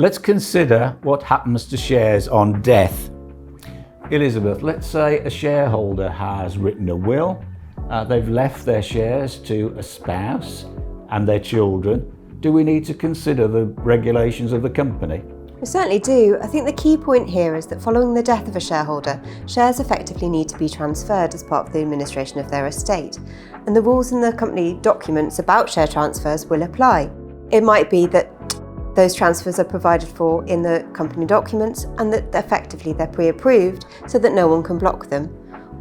let's consider what happens to shares on death. Elizabeth, let's say a shareholder has written a will, they've left their shares to a spouse and their children. Do we need to consider the regulations of the company? We certainly do. I think the key point here is that following the death of a shareholder, shares effectively need to be transferred as part of the administration of their estate, and the rules in the company documents about share transfers will apply. It might be that those transfers are provided for in the company documents and that effectively they're pre-approved so that no one can block them.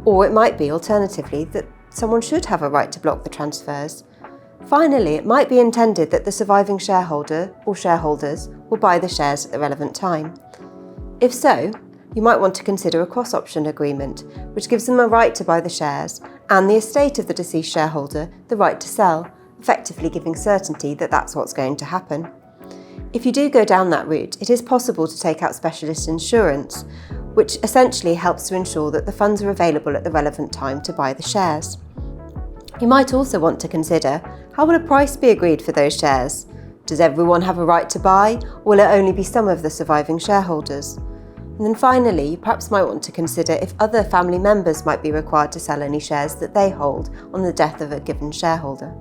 Or it might be, alternatively, that someone should have a right to block the transfers. Finally, it might be intended that the surviving shareholder or shareholders will buy the shares at the relevant time. If so, you might want to consider a cross-option agreement, which gives them a right to buy the shares and the estate of the deceased shareholder the right to sell, effectively giving certainty that that's what's going to happen. If you do go down that route, it is possible to take out specialist insurance, which essentially helps to ensure that the funds are available at the relevant time to buy the shares. You might also want to consider, how will a price be agreed for those shares? Does everyone have a right to buy, or will it only be some of the surviving shareholders? And then finally, you perhaps might want to consider if other family members might be required to sell any shares that they hold on the death of a given shareholder.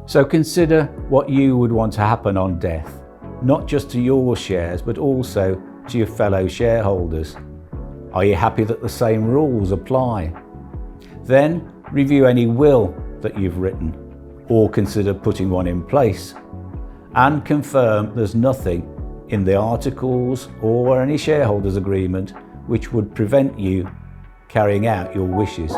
So consider what you would want to happen on death, not just to your shares, but also to your fellow shareholders. Are you happy that the same rules apply? Then review any will that you've written, or consider putting one in place, and confirm there's nothing in the articles or any shareholders agreement which would prevent you carrying out your wishes.